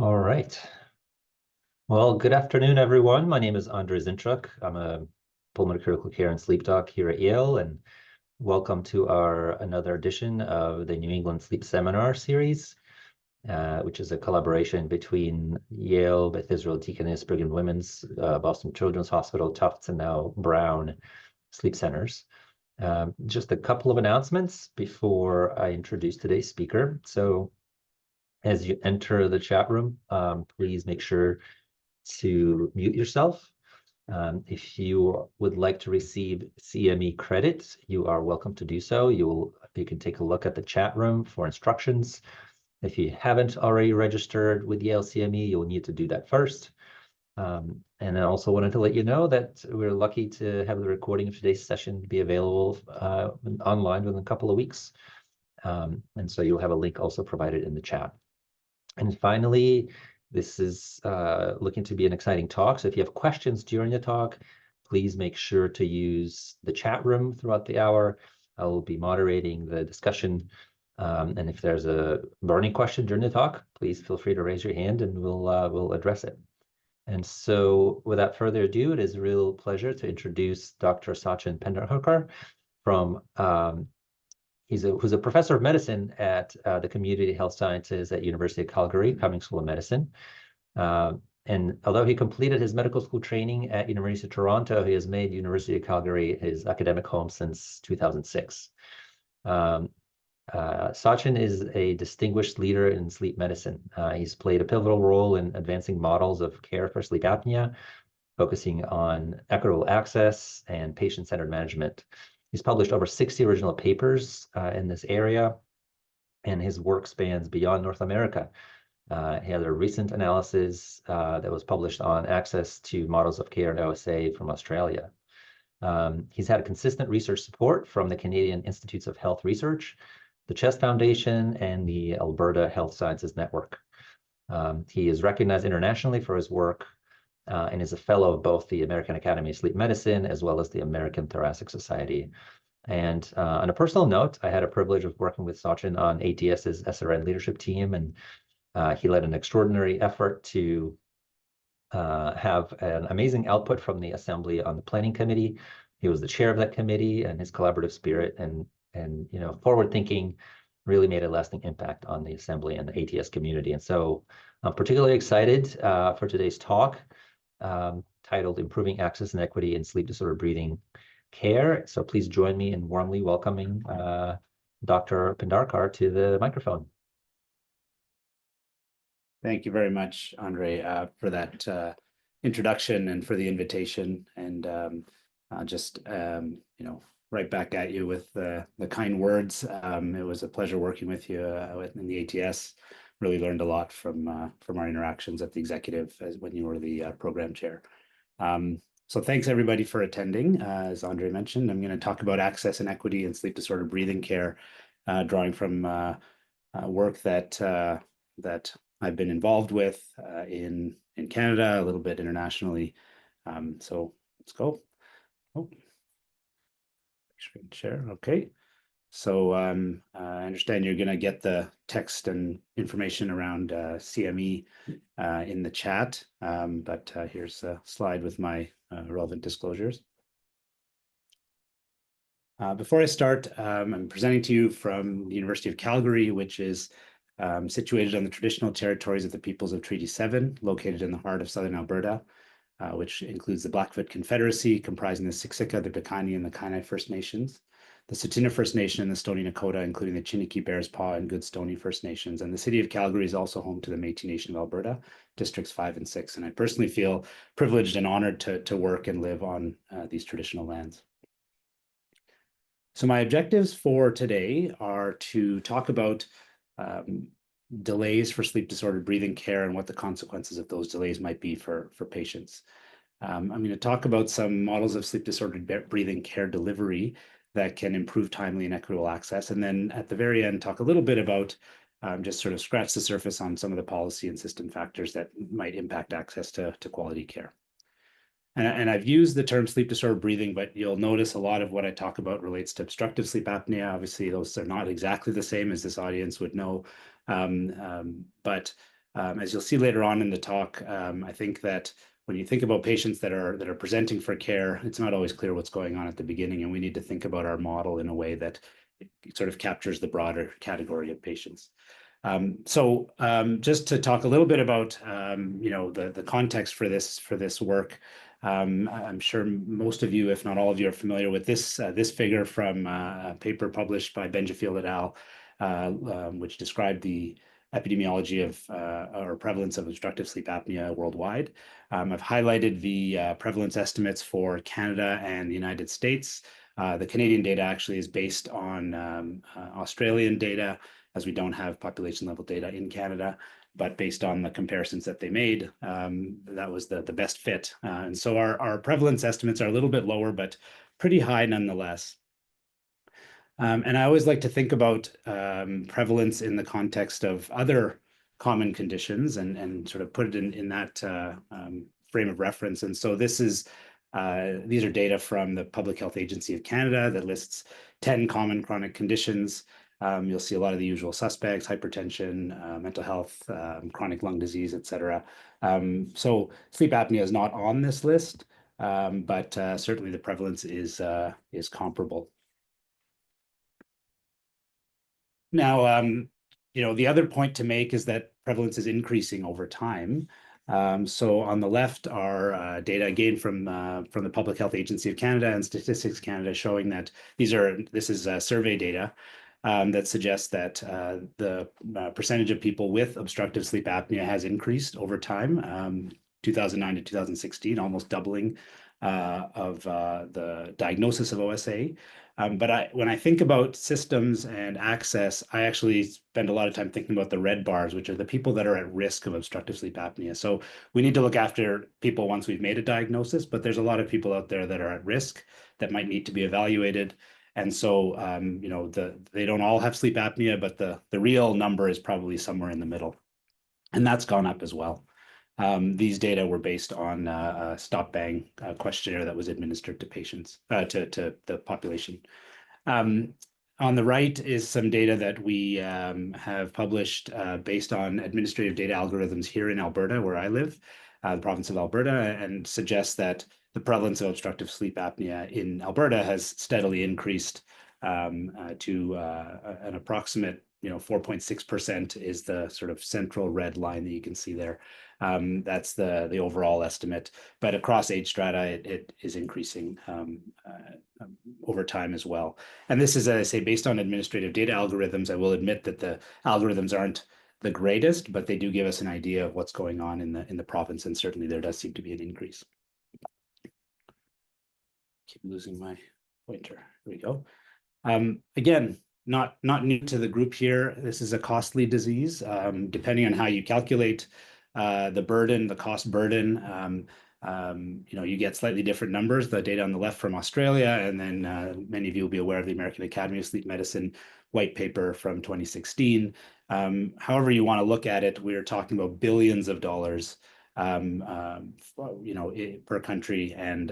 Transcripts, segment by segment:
All right. Well, good afternoon, everyone. My name is Andrei Zinchuk. I'm a pulmonary critical care and sleep doc here at Yale, and welcome to our another edition of the New England Sleep Seminar Series, which is a collaboration between Yale, Beth Israel Deaconess, Brigham Women's, Boston Children's Hospital, Tufts, and now Brown Sleep Centers. Just a couple of announcements before I introduce today's speaker. So as you enter the chat room, please make sure to mute yourself. If you would like to receive CME credit, you are welcome to do so. You can take a look at the chat room for instructions. If you haven't already registered with Yale CME, you'll need to do that first. And I also wanted to let you know that we're lucky to have the recording of today's session be available online within a couple of weeks. And so you'll have a link also provided in the chat. And finally, this is looking to be an exciting talk. So if you have questions during the talk, please make sure to use the chat room throughout the hour. I will be moderating the discussion. And if there's a burning question during the talk, please feel free to raise your hand and we'll address it. And so without further ado, it is a real pleasure to introduce Dr. Sachin Pendharkar from who's a professor of medicine at the Community Health Sciences at University of Calgary, Cummings School of Medicine. And although he completed his medical school training at University of Toronto, he has made University of Calgary his academic home since 2006. Sachin is a distinguished leader in sleep medicine. He's played a pivotal role in advancing models of care for sleep apnea, focusing on equitable access and patient-centered management. He's published over 60 original papers in this area, and his work spans beyond North America. He had a recent analysis that was published on access to models of care in OSA from Australia. He's had consistent research support from the Canadian Institutes of Health Research, the Chest Foundation, and the Alberta Health Sciences Network. He is recognized internationally for his work and is a fellow of both the American Academy of Sleep Medicine as well as the American Thoracic Society. And on a personal note, I had a privilege of working with Sachin on ATS's SRN leadership team, and he led an extraordinary effort to have an amazing output from the assembly on the planning committee. He was the chair of that committee, and his collaborative spirit and forward thinking really made a lasting impact on the assembly and the ATS community. And so I'm particularly excited for today's talk titled Improving Access and Equity in Sleep Disorder Breathing Care. So please join me in warmly welcoming Dr. Pendharkar to the microphone. Thank you very much, Andrei, for that introduction and for the invitation. And right back at you with the kind words. It was a pleasure working with you in the ATS. Really learned a lot from our interactions at the executive when you were the program chair. So thanks everybody for attending. As Andrei mentioned, I'm going to talk about access and equity in sleep disorder breathing care, drawing from work that I've been involved with in Canada, a little bit internationally. So let's go. Oh, screen share. Okay. So I understand you're going to get the text and information around CME in the chat, but here's a slide with my relevant disclosures. Before I start, I'm presenting to you from the University of Calgary, which is situated on the traditional territories of the Peoples of Treaty 7, located in the heart of southern Alberta, which includes the Blackfoot Confederacy, comprising the Siksika, the Piikani, and the Kainai First Nations, the Tsuut'ina First Nation, and the Stoney Nakoda, including the Chiniki, Bears Paw, and Goodstoney First Nations. And the city of Calgary is also home to the Métis Nation of Alberta, Districts 5 and 6. And I personally feel privileged and honored to work and live on these traditional lands. So my objectives for today are to talk about delays for sleep disordered breathing care and what the consequences of those delays might be for patients. I'm going to talk about some models of sleep disordered breathing care delivery that can improve timely and equitable access. And then at the very end, talk a little bit about just sort of scratch the surface on some of the policy and system factors that might impact access to quality care. And I've used the term sleep disordered breathing, but you'll notice a lot of what I talk about relates to obstructive sleep apnea. Obviously, those are not exactly the same, as this audience would know. But As you'll see later on in the talk, I think that when you think about patients that are presenting for care, it's not always clear what's going on at the beginning, and we need to think about our model in a way that it sort of captures the broader category of patients. Just to talk a little bit about the context for this work, I'm sure most of you, if not all of you, are familiar with this figure from a paper published by Benjafield et al., which described the epidemiology of or prevalence of obstructive sleep apnea worldwide. I've highlighted the prevalence estimates for Canada and the United States. The Canadian data actually is based on Australian data, as we don't have population level data in Canada, but based on the comparisons that they made, that was the best fit. And so our prevalence estimates are a little bit lower, but pretty high nonetheless. And I always like to think about prevalence in the context of other common conditions and sort of put it in that frame of reference. And so these are data from the Public Health Agency of Canada that lists 10 common chronic conditions. You'll see a lot of the usual suspects: hypertension, mental health, chronic lung disease, et cetera. So sleep apnea is not on this list, but certainly the prevalence is comparable. Now, the other point to make is that prevalence is increasing over time. So on the left are data again from the Public Health Agency of Canada and Statistics Canada, showing that this is survey data that suggests that the percentage of people with obstructive sleep apnea has increased over time, 2009 to 2016, almost doubling of the diagnosis of OSA. But when I think about systems and access, I actually spend a lot of time thinking about the red bars, which are the people that are at risk of obstructive sleep apnea. So we need to look after people once we've made a diagnosis, but there's a lot of people out there that are at risk that might need to be evaluated. And so, they don't all have sleep apnea, but the real number is probably somewhere in the middle. And that's gone up as well. These data were based on a stop bang questionnaire that was administered to patients, to the population. On the right is some data that we have published based on administrative data algorithms here in Alberta, where I live, the province of Alberta, and suggests that the prevalence of obstructive sleep apnea in Alberta has steadily increased to an approximate 4.6% is the sort of central red line that you can see there. That's the overall estimate, but across age strata, it is increasing over time as well. And this is, as I say, based on administrative data algorithms. I will admit that the algorithms aren't the greatest, but they do give us an idea of what's going on in the province, and certainly there does seem to be an increase. Keep losing my pointer. Here we go. Again, not new to the group here. This is a costly disease. Depending on how you calculate the cost burden, you get slightly different numbers. The data on the left from Australia, and then many of you will be aware of the American Academy of Sleep Medicine white paper from 2016. However you want to look at it, we're talking about billions of dollars per country, and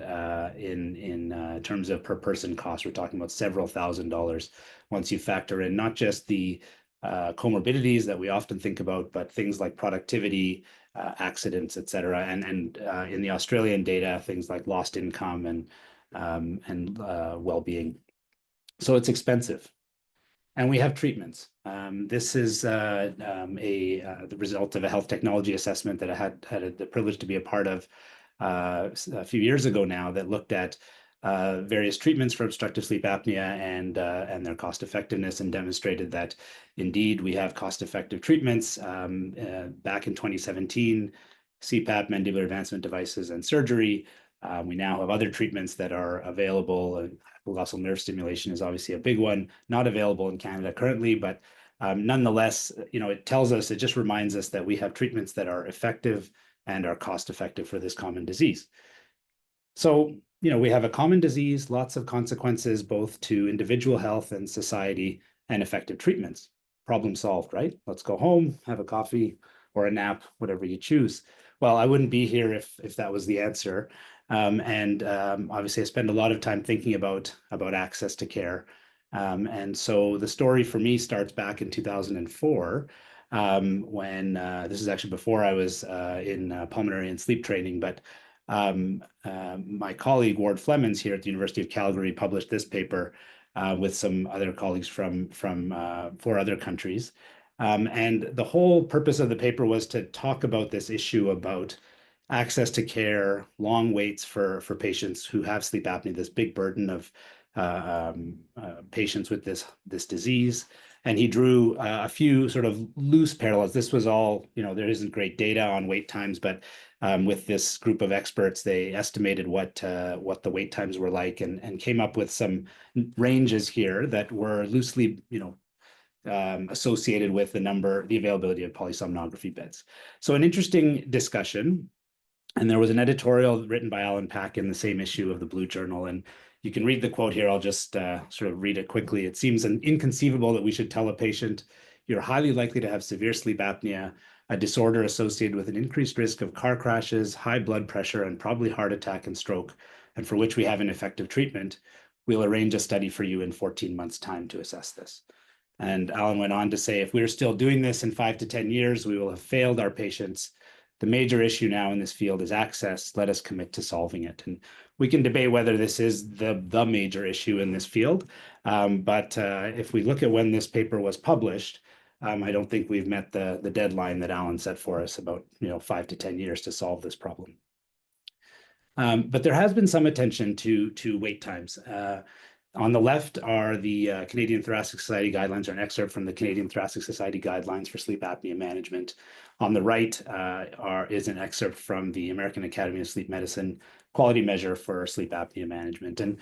in terms of per person cost, we're talking about several $1,000s once you factor in not just the comorbidities that we often think about, but things like productivity, accidents, et cetera. And in the Australian data, things like lost income and well-being. So it's expensive. And we have treatments. This is the result of a health technology assessment that I had the privilege to be a part of a few years ago now, that looked at various treatments for obstructive sleep apnea and their cost effectiveness, and demonstrated that indeed we have cost effective treatments. Back in 2017, CPAP, mandibular advancement devices, and surgery. We now have other treatments that are available. Hypoglossal nerve stimulation is obviously a big one, not available in Canada currently, but nonetheless, it just reminds us that we have treatments that are effective and are cost effective for this common disease. So, we have a common disease, lots of consequences, both to individual health and society, and effective treatments. Problem solved, right? Let's go home, have a coffee or a nap, whatever you choose. Well, I wouldn't be here if that was the answer. Obviously, I spend a lot of time thinking about access to care. And so the story for me starts back in 2004. when this is actually before I was in pulmonary and sleep training, but my colleague Ward Flemons here at the University of Calgary published this paper with some other colleagues from 4 other countries. And the whole purpose of the paper was to talk about this issue about access to care, long waits for patients who have sleep apnea, this big burden of patients with this disease. And he drew a few sort of loose parallels. This was all, there isn't great data on wait times, but with this group of experts, they estimated what the wait times were like and came up with some ranges here that were loosely, associated with the availability of polysomnography beds. So an interesting discussion. And there was an editorial written by Alan Pack in the same issue of the Blue Journal. And you can read the quote here. I'll just sort of read it quickly. It seems inconceivable that we should tell a patient, you're highly likely to have severe sleep apnea, a disorder associated with an increased risk of car crashes, high blood pressure, and probably heart attack and stroke, and for which we have an effective treatment. We'll arrange a study for you in 14 months' time to assess this. And Alan went on to say, if we're still doing this in 5 to 10 years, we will have failed our patients. The major issue now in this field is access. Let us commit to solving it. And we can debate whether this is the major issue in this field. But if we look at when this paper was published, I don't think we've met the deadline that Alan set for us about 5 to 10 years to solve this problem. But there has been some attention to wait times. On the left are the Canadian Thoracic Society guidelines, or an excerpt from the Canadian Thoracic Society guidelines for sleep apnea management. On the right is an excerpt from the American Academy of Sleep Medicine quality measure for sleep apnea management. And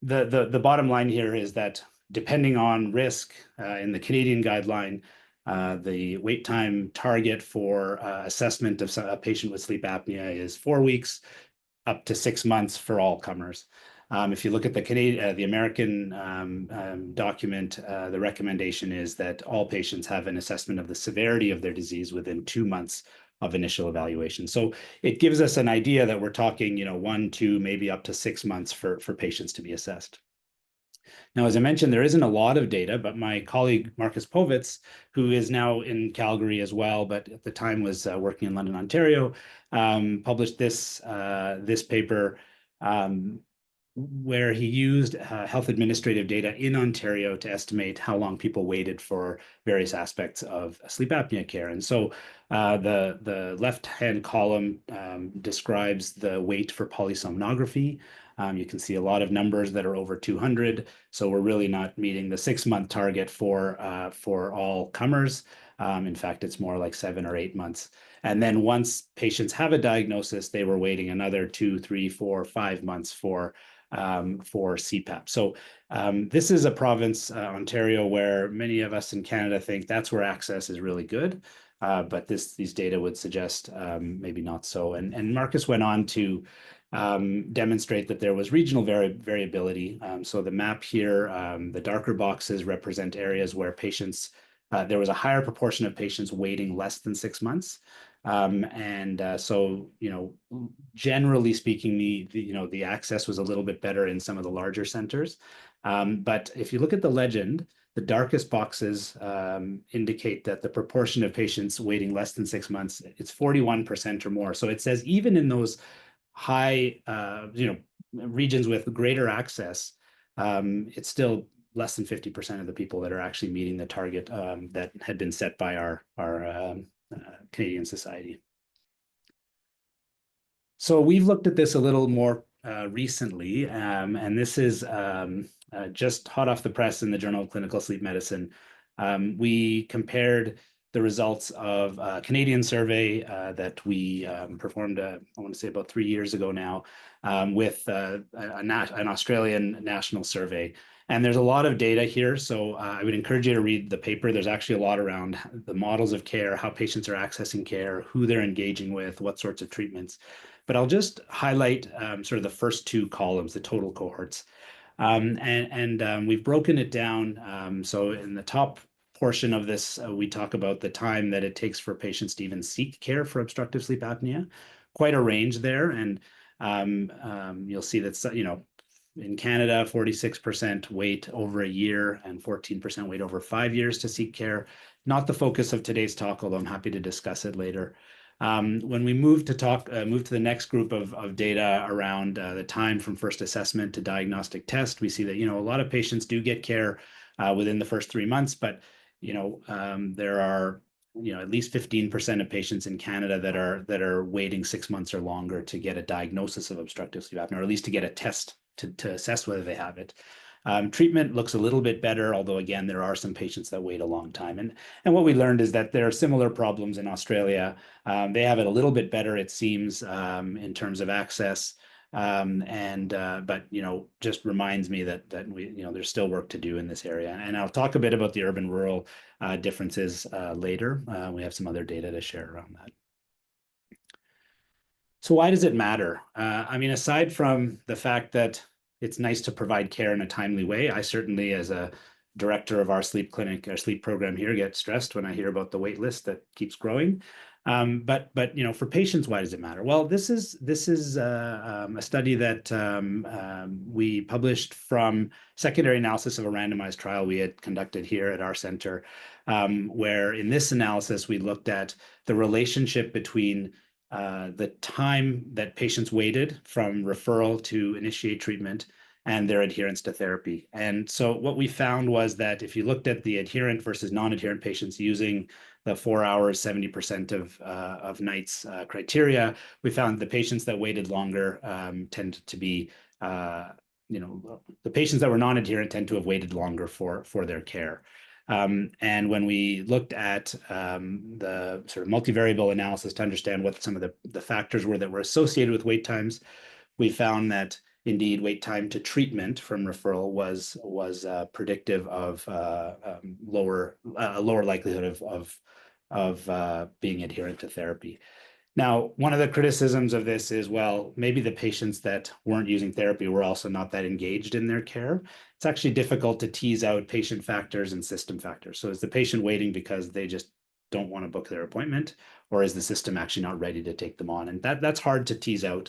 the bottom line here is that depending on risk in the Canadian guideline, the wait time target for assessment of a patient with sleep apnea is 4 weeks, up to 6 months for all comers. If you look at the American document, the recommendation is that all patients have an assessment of the severity of their disease within 2 months of initial evaluation. So it gives us an idea that we're talking, 1, 2, maybe up to 6 months for patients to be assessed. Now, as I mentioned, there isn't a lot of data, but my colleague Marcus Povitz, who is now in Calgary as well, but at the time was working in London, Ontario, published this paper where he used health administrative data in Ontario to estimate how long people waited for various aspects of sleep apnea care. And so the left-hand column describes the wait for polysomnography. You can see a lot of numbers that are over 200. So we're really not meeting the 6-month target for all comers. In fact, it's more like 7 or 8 months. And then once patients have a diagnosis, they were waiting another 2, 3, 4, 5 months for CPAP. So this is a province, Ontario, where many of us in Canada think that's where access is really good. But these data would suggest maybe not so. And Marcus went on to demonstrate that there was regional variability. So the map here, the darker boxes represent areas where patients, there was a higher proportion of patients waiting less than 6 months. So, generally speaking, the access was a little bit better in some of the larger centers. But if you look at the legend, the darkest boxes indicate that the proportion of patients waiting less than 6 months, it's 41% or more. So it says even in those high, regions with greater access, it's still less than 50% of the people that are actually meeting the target that had been set by our Canadian Society. So we've looked at this a little more recently, and this is just hot off the press in the Journal of Clinical Sleep Medicine. We compared the results of a Canadian survey that we performed, I want to say about 3 years ago now, with an Australian national survey. And there's a lot of data here, so I would encourage you to read the paper. There's actually a lot around the models of care, how patients are accessing care, who they're engaging with, what sorts of treatments. But I'll just highlight sort of the first 2 columns, the total cohorts. We've broken it down. So in the top portion of this, we talk about the time that it takes for patients to even seek care for obstructive sleep apnea. Quite a range there. And you'll see that, in Canada, 46% wait over a year and 14% wait over 5 years to seek care. Not the focus of today's talk, although I'm happy to discuss it later. When we move to the next group of data around the time from first assessment to diagnostic test, we see that, a lot of patients do get care within the first 3 months, but, there are at least 15% of patients in Canada that are waiting 6 months or longer to get a diagnosis of obstructive sleep apnea, or at least to get a test to assess whether they have it. Treatment looks a little bit better, although again, there are some patients that wait a long time. And what we learned is that there are similar problems in Australia. They have it a little bit better, it seems, in terms of access. But just reminds me that we there's still work to do in this area. And I'll talk a bit about the urban-rural differences later. We have some other data to share around that. So why does it matter? I mean, aside from the fact that it's nice to provide care in a timely way, I certainly, as a director of our sleep clinic, our sleep program here, get stressed when I hear about the wait list that keeps growing. But for patients, why does it matter? Well, this is a study that we published from secondary analysis of a randomized trial we had conducted here at our center, where in this analysis we looked at the relationship between the time that patients waited from referral to initiate treatment and their adherence to therapy. And so what we found was that if you looked at the adherent versus non-adherent patients using the 4 hours, 70% of nights criteria, we found the patients that waited longer tend to be, the patients that were non-adherent tend to have waited longer for their care. And when we looked at the sort of multivariable analysis to understand what some of the factors were that were associated with wait times, we found that indeed wait time to treatment from referral was predictive of a lower likelihood of being adherent to therapy. Now, one of the criticisms of this is, well, maybe the patients that weren't using therapy were also not that engaged in their care. It's actually difficult to tease out patient factors and system factors. So is the patient waiting because they just don't want to book their appointment, or is the system actually not ready to take them on? And that's hard to tease out.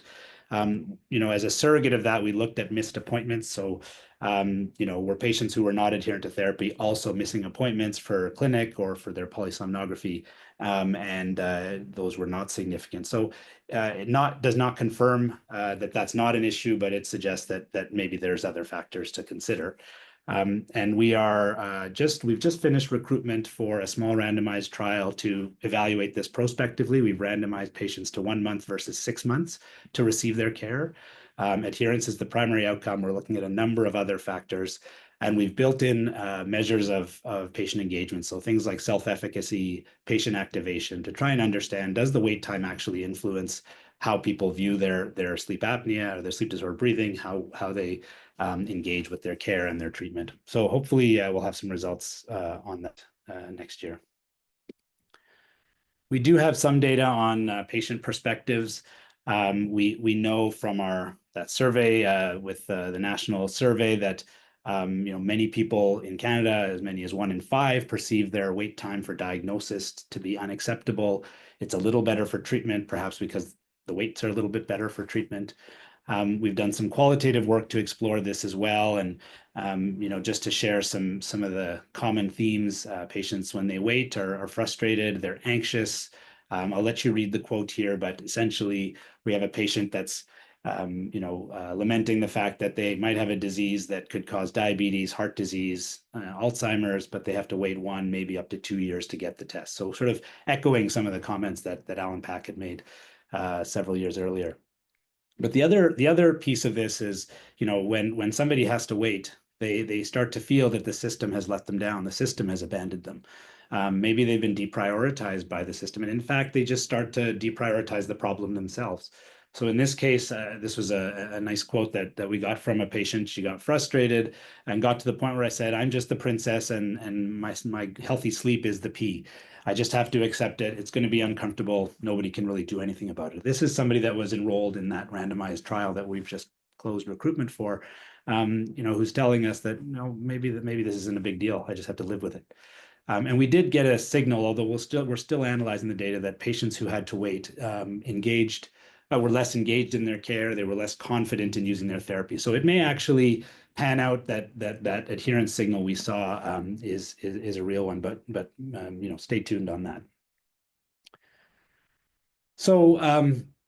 As a surrogate of that, we looked at missed appointments. So, were patients who were not adherent to therapy also missing appointments for clinic or for their polysomnography, and those were not significant. So, it does not confirm that that's not an issue, but it suggests that maybe there's other factors to consider. And we've just finished recruitment for a small randomized trial to evaluate this prospectively. We've randomized patients to 1 month versus 6 months to receive their care. Adherence is the primary outcome. We're looking at a number of other factors, and we've built in measures of patient engagement. So things like self-efficacy, patient activation, to try and understand, does the wait time actually influence how people view their sleep apnea or their sleep disordered breathing, how they engage with their care and their treatment. So hopefully we'll have some results on that next year. We do have some data on patient perspectives. We know from that survey with the national survey that many people in Canada, as many as 1 in 5, perceive their wait time for diagnosis to be unacceptable. It's a little better for treatment, perhaps because the waits are a little bit better for treatment. We've done some qualitative work to explore this as well, and just to share some of the common themes. Patients, when they wait, are frustrated, they're anxious. I'll let you read the quote here, but essentially we have a patient that's lamenting the fact that they might have a disease that could cause diabetes, heart disease, Alzheimer's, but they have to wait 1, maybe up to 2 years to get the test. So sort of echoing some of the comments that Alan Pack had made several years earlier. But the other piece of this is, when somebody has to wait, they start to feel that the system has let them down. The system has abandoned them. Maybe they've been deprioritized by the system. And in fact, they just start to deprioritize the problem themselves. So in this case, this was a nice quote that we got from a patient. She got frustrated and got to the point where I said, I'm just the princess and my healthy sleep is the P. I just have to accept it. It's going to be uncomfortable. Nobody can really do anything about it. This is somebody that was enrolled in that randomized trial that we've just closed recruitment for, who's telling us that, maybe this isn't a big deal. I just have to live with it. And we did get a signal, although we're still analyzing the data, that patients who had to wait engaged were less engaged in their care. They were less confident in using their therapy. So it may actually pan out that adherence signal we saw is a real one, but stay tuned on that. So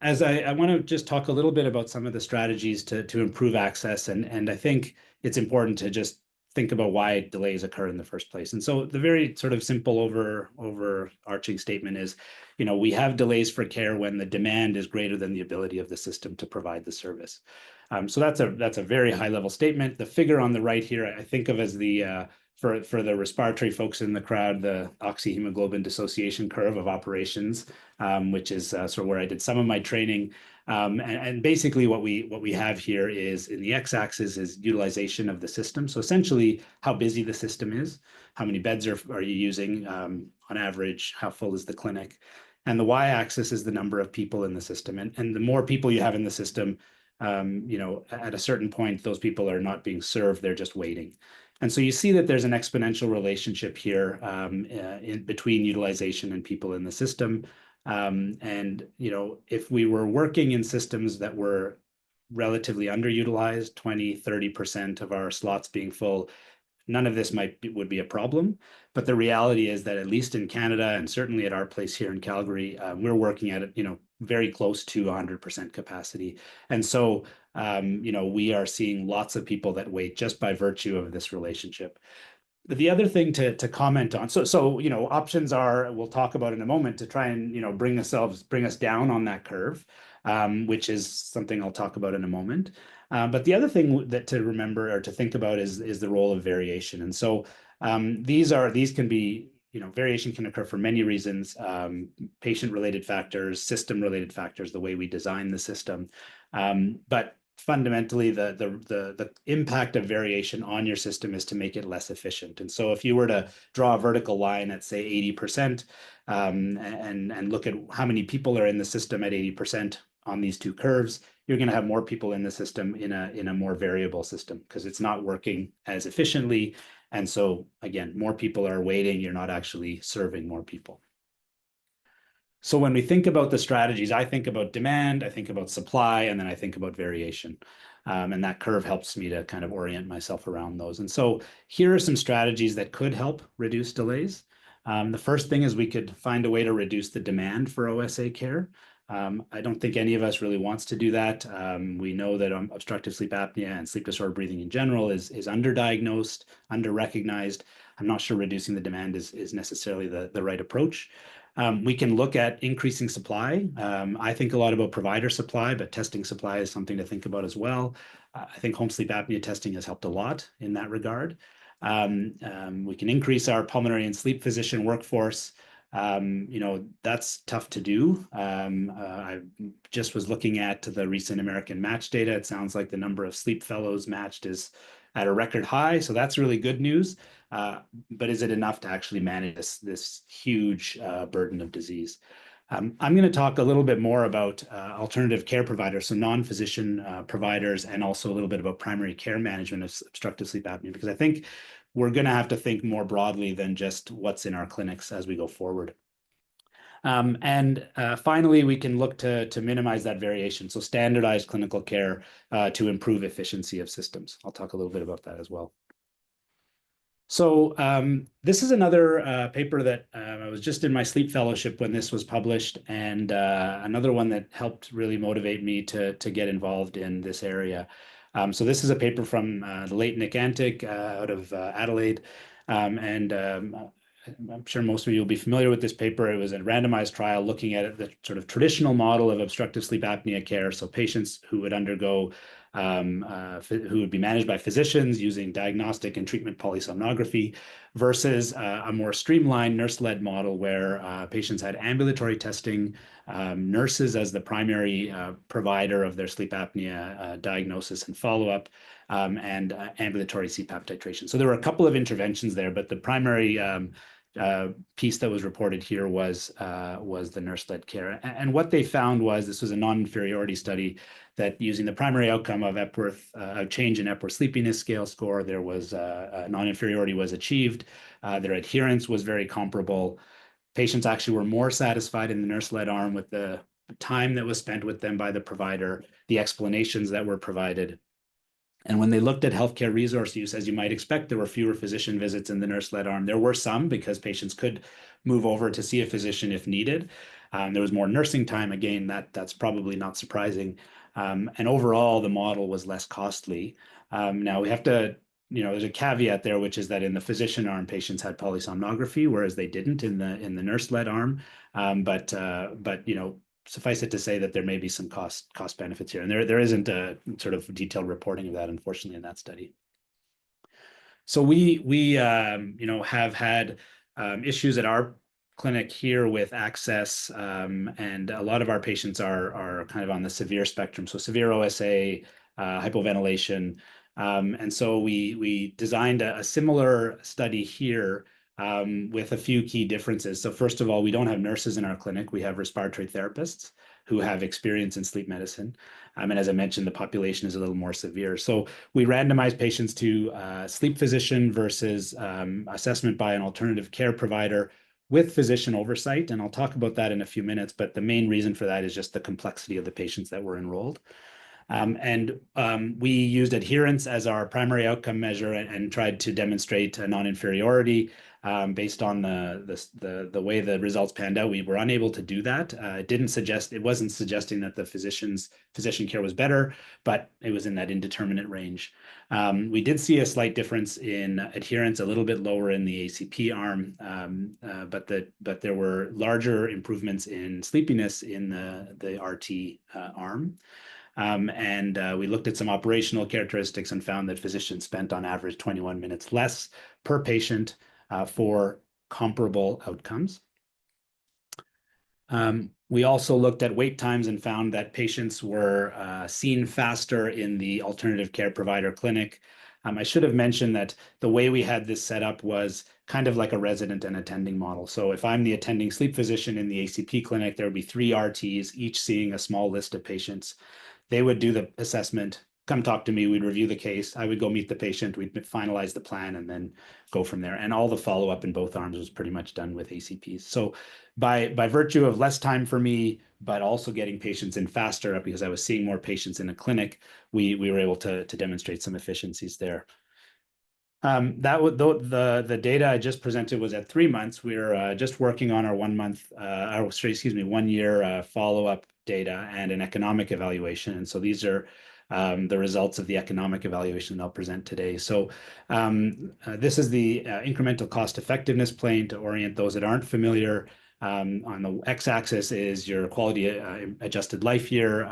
as I want to just talk a little bit about some of the strategies to improve access, and I think it's important to just think about why delays occur in the first place. And so the very sort of simple overarching statement is, we have delays for care when the demand is greater than the ability of the system to provide the service. So that's a very high level statement. The figure on the right here, I think of as the for the respiratory folks in the crowd, the oxyhemoglobin dissociation curve of operations, which is sort of where I did some of my training. And basically what we have here is in the x-axis is utilization of the system. So essentially how busy the system is, how many beds are you using on average, how full is the clinic. And the y-axis is the number of people in the system. And the more people you have in the system, at a certain point, those people are not being served, they're just waiting. And so you see that there's an exponential relationship here in between utilization and people in the system. If we were working in systems that were relatively underutilized, 20, 30% of our slots being full, none of this would be a problem. But the reality is that at least in Canada, and certainly at our place here in Calgary, we're working at very close to 100% capacity. And so we are seeing lots of people that wait just by virtue of this relationship. But the other thing to comment on, so options are, we'll talk about in a moment, to try and bring us down on that curve, which is something I'll talk about in a moment. But the other thing that to remember or to think about is the role of variation. And so these can be, variation can occur for many reasons, patient-related factors, system-related factors, the way we design the system. But fundamentally, the impact of variation on your system is to make it less efficient. And so if you were to draw a vertical line at, say, 80%, and look at how many people are in the system at 80% on these two curves, you're going to have more people in the system in a more variable system because it's not working as efficiently. And so, again, more people are waiting. You're not actually serving more people. So when we think about the strategies, I think about demand, I think about supply, and then I think about variation. And that curve helps me to kind of orient myself around those. And so here are some strategies that could help reduce delays. The first thing is we could find a way to reduce the demand for OSA care. I don't think any of us really wants to do that. We know that obstructive sleep apnea and sleep disorder breathing in general is underdiagnosed, underrecognized. I'm not sure reducing the demand is necessarily the right approach. We can look at increasing supply. I think a lot about provider supply, but testing supply is something to think about as well. I think home sleep apnea testing has helped a lot in that regard. We can increase our pulmonary and sleep physician workforce. That's tough to do. I just was looking at the recent American Match data. It sounds like the number of sleep fellows matched is at a record high. So that's really good news. But is it enough to actually manage this huge burden of disease? I'm going to talk a little bit more about alternative care providers, so non-physician providers, and also a little bit about primary care management of obstructive sleep apnea, because I think we're going to have to think more broadly than just what's in our clinics as we go forward. And finally, we can look to minimize that variation, so standardized clinical care to improve efficiency of systems. I'll talk a little bit about that as well. So this is another paper that I was just in my sleep fellowship when this was published, and another one that helped really motivate me to get involved in this area. So this is a paper from the late Nick Antic out of Adelaide, and I'm sure most of you will be familiar with this paper. It was a randomized trial looking at the sort of traditional model of obstructive sleep apnea care. So patients who would undergo, who would be managed by physicians using diagnostic and treatment polysomnography versus a more streamlined nurse-led model where patients had ambulatory testing, nurses as the primary provider of their sleep apnea diagnosis and follow-up, and ambulatory CPAP titration. So there were a couple of interventions there, but the primary piece that was reported here was the nurse-led care. And what they found was, this was a non-inferiority study, that using the primary outcome of Epworth, a change in Epworth Sleepiness Scale score, there was non-inferiority was achieved. Their adherence was very comparable. Patients actually were more satisfied in the nurse-led arm with the time that was spent with them by the provider, the explanations that were provided. And when they looked at healthcare resource use, as you might expect, there were fewer physician visits in the nurse-led arm. There were some because patients could move over to see a physician if needed. There was more nursing time. Again, that's probably not surprising. And overall, the model was less costly. Now we have to, there's a caveat there, which is that in the physician arm, patients had polysomnography, whereas they didn't in the nurse-led arm. But suffice it to say that there may be some cost benefits here, and there isn't a sort of detailed reporting of that, unfortunately, in that study. So we have had issues at our clinic here with access, and a lot of our patients are kind of on the severe spectrum, so severe OSA, hypoventilation, and so we designed a similar study here with a few key differences. So first of all, we don't have nurses in our clinic. We have respiratory therapists who have experience in sleep medicine. And as I mentioned, the population is a little more severe. So we randomized patients to sleep physician versus assessment by an alternative care provider with physician oversight. And I'll talk about that in a few minutes, but the main reason for that is just the complexity of the patients that were enrolled. We used adherence as our primary outcome measure and tried to demonstrate a non-inferiority based on the way the results panned out. We were unable to do that. It wasn't suggesting that the physician care was better, but it was in that indeterminate range. We did see a slight difference in adherence, a little bit lower in the ACP arm, but there were larger improvements in sleepiness in the RT arm. We looked at some operational characteristics and found that physicians spent on average 21 minutes less per patient for comparable outcomes. We also looked at wait times and found that patients were seen faster in the alternative care provider clinic. I should have mentioned that the way we had this set up was kind of like a resident and attending model. So if I'm the attending sleep physician in the ACP clinic, there would be 3 RTs, each seeing a small list of patients. They would do the assessment, come talk to me, we'd review the case, I would go meet the patient, we'd finalize the plan, and then go from there. And all the follow-up in both arms was pretty much done with ACPs. So by virtue of less time for me, but also getting patients in faster, because I was seeing more patients in a clinic, we were able to demonstrate some efficiencies there. The data I just presented was at 3 months. We're just working on our 1 year follow-up data and an economic evaluation. And so these are the results of the economic evaluation I'll present today. So this is the incremental cost effectiveness plane to orient those that aren't familiar. On the x-axis is your quality adjusted life year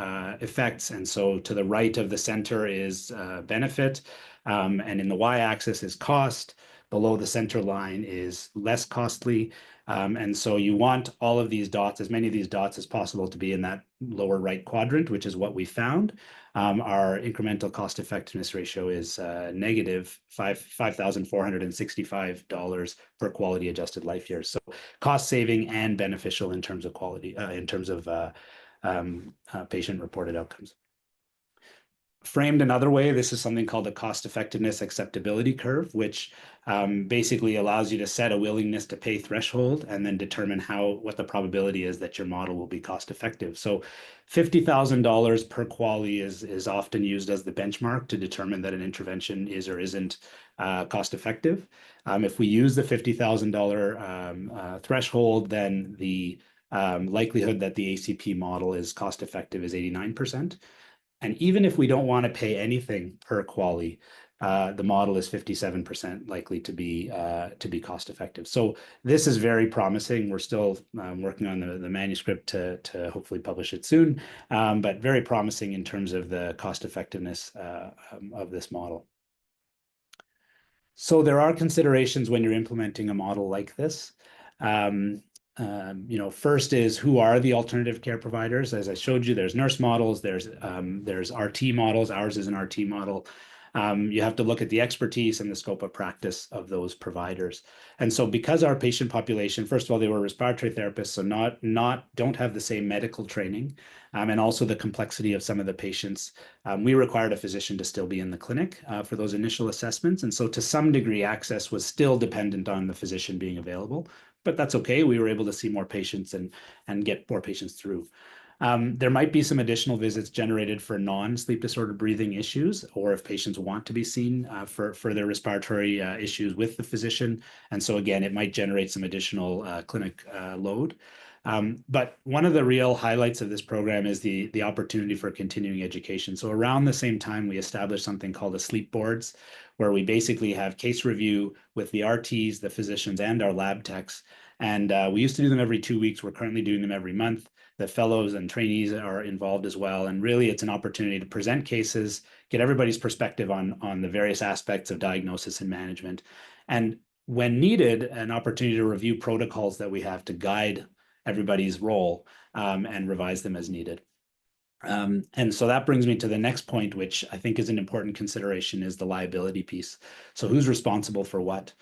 effects. And so to the right of the center is benefit. And in the y-axis is cost. Below the center line is less costly. And so you want all of these dots, as many of these dots as possible, to be in that lower right quadrant, which is what we found. Our incremental cost effectiveness ratio is negative $5,465 per quality adjusted life year. So cost saving and beneficial in terms of quality, in terms of patient reported outcomes. Framed another way, this is something called the cost effectiveness acceptability curve, which basically allows you to set a willingness to pay threshold and then determine what the probability is that your model will be cost effective. So $50,000 per quality is often used as the benchmark to determine that an intervention is or isn't cost effective. If we use the $50,000 threshold, then the likelihood that the ACP model is cost effective is 89%. And even if we don't want to pay anything per quality, the model is 57% likely to be cost effective. So this is very promising. We're still working on the manuscript to hopefully publish it soon, but very promising in terms of the cost effectiveness of this model. So there are considerations when you're implementing a model like this. First is, who are the alternative care providers? As I showed you, there's nurse models, there's RT models. Ours is an RT model. You have to look at the expertise and the scope of practice of those providers. And so because our patient population, first of all, they were respiratory therapists, so don't have the same medical training, and also the complexity of some of the patients. We required a physician to still be in the clinic for those initial assessments. And so to some degree, access was still dependent on the physician being available. But that's okay. We were able to see more patients and get more patients through. There might be some additional visits generated for non-sleep disorder breathing issues, or if patients want to be seen for their respiratory issues with the physician. And so again, it might generate some additional clinic load. But one of the real highlights of this program is the opportunity for continuing education. So around the same time, we established something called the sleep boards, where we basically have case review with the RTs, the physicians, and our lab techs. And we used to do them every 2 weeks. We're currently doing them every month. The fellows and trainees are involved as well. And really, it's an opportunity to present cases, get everybody's perspective on the various aspects of diagnosis and management. And when needed, an opportunity to review protocols that we have to guide everybody's role and revise them as needed. And so that brings me to the next point, which I think is an important consideration, is the liability piece. So who's responsible for what?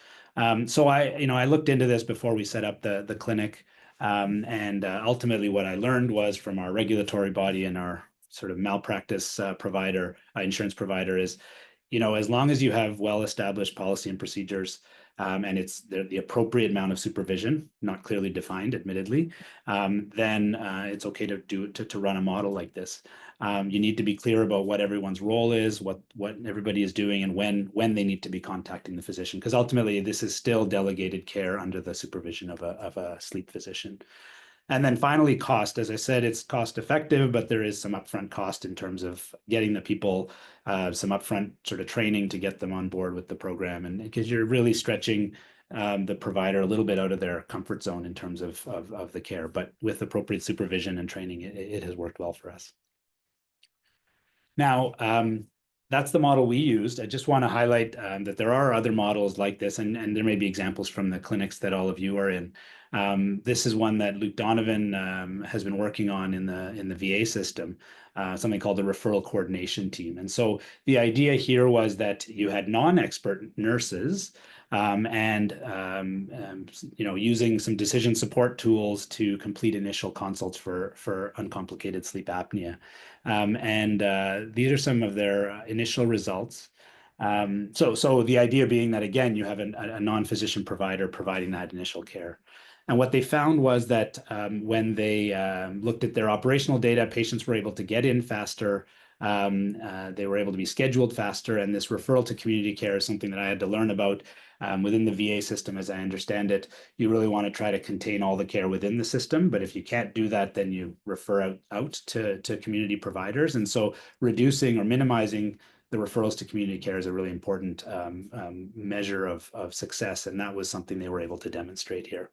So I looked into this before we set up the clinic. And ultimately, what I learned was from our regulatory body and our sort of malpractice provider, insurance provider, is, as long as you have well-established policy and procedures, and it's the appropriate amount of supervision, not clearly defined, admittedly, then it's okay to run a model like this. You need to be clear about what everyone's role is, what everybody is doing, and when they need to be contacting the physician, because ultimately this is still delegated care under the supervision of a sleep physician. And then finally, cost. As I said, it's cost effective, but there is some upfront cost in terms of getting the people some upfront sort of training to get them on board with the program. And because you're really stretching the provider a little bit out of their comfort zone in terms of the care, but with appropriate supervision and training, it has worked well for us. Now, that's the model we used. I just want to highlight that there are other models like this, and there may be examples from the clinics that all of you are in. This is one that Luke Donovan has been working on in the VA system, something called the referral coordination team. And so the idea here was that you had non-expert nurses using some decision support tools to complete initial consults for uncomplicated sleep apnea. These are some of their initial results. So the idea being that, again, you have a non-physician provider providing that initial care. And what they found was that when they looked at their operational data, patients were able to get in faster. They were able to be scheduled faster. And this referral to community care is something that I had to learn about within the VA system. As I understand it, you really want to try to contain all the care within the system. But if you can't do that, then you refer out to community providers. And so reducing or minimizing the referrals to community care is a really important measure of success. And that was something they were able to demonstrate here.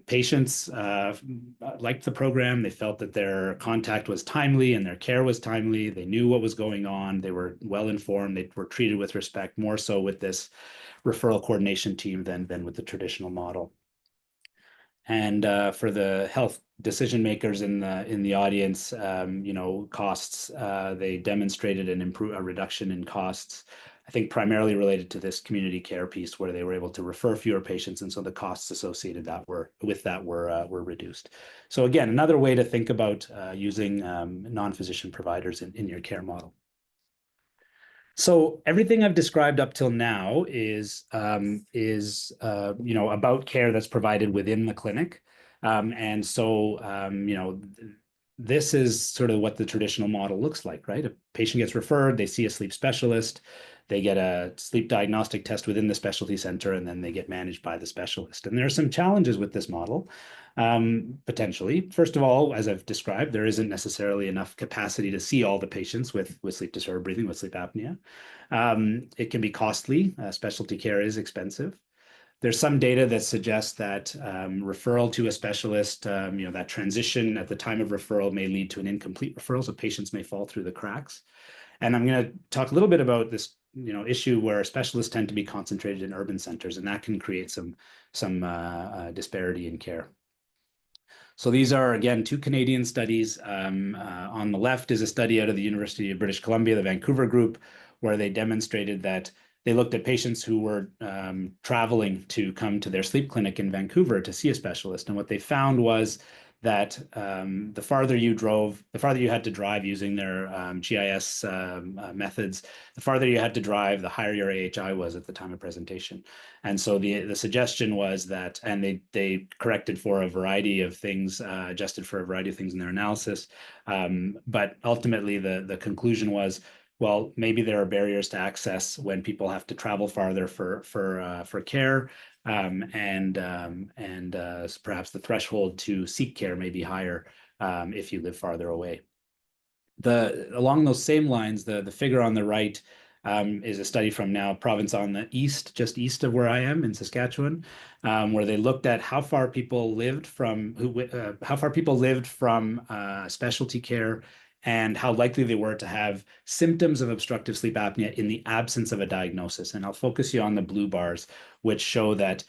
Patients liked the program. They felt that their contact was timely and their care was timely. They knew what was going on. They were well informed. They were treated with respect, more so with this referral coordination team than with the traditional model. And for the health decision makers in the audience, costs, they demonstrated a reduction in costs, I think primarily related to this community care piece, where they were able to refer fewer patients, and so the costs associated with that were reduced. So again, another way to think about using non-physician providers in your care model. So everything I've described up till now is about care that's provided within the clinic, this is sort of what the traditional model looks like, right? A patient gets referred, they see a sleep specialist, they get a sleep diagnostic test within the specialty center, and then they get managed by the specialist. And there are some challenges with this model, potentially. First of all, as I've described, there isn't necessarily enough capacity to see all the patients with sleep disorder breathing, with sleep apnea. It can be costly. Specialty care is expensive. There's some data that suggests that referral to a specialist, that transition at the time of referral may lead to an incomplete referral, so patients may fall through the cracks. And I'm going to talk a little bit about this, issue where specialists tend to be concentrated in urban centers, and that can create some disparity in care. So these are, again, two Canadian studies. On the left is a study out of the University of British Columbia, the Vancouver group, where they demonstrated that they looked at patients who were traveling to come to their sleep clinic in Vancouver to see a specialist. And what they found was that the farther you drove, the farther you had to drive using their GIS methods, the farther you had to drive, the higher your AHI was at the time of presentation. And so the suggestion was that, and they corrected for a variety of things, adjusted for a variety of things in their analysis. But ultimately, the conclusion was, well, maybe there are barriers to access when people have to travel farther for care, perhaps the threshold to seek care may be higher if you live farther away. Along those same lines, the figure on the right is a study from now province on the east, just east of where I am in Saskatchewan, where they looked at how far people lived from specialty care and how likely they were to have symptoms of obstructive sleep apnea in the absence of a diagnosis. And I'll focus you on the blue bars, which show that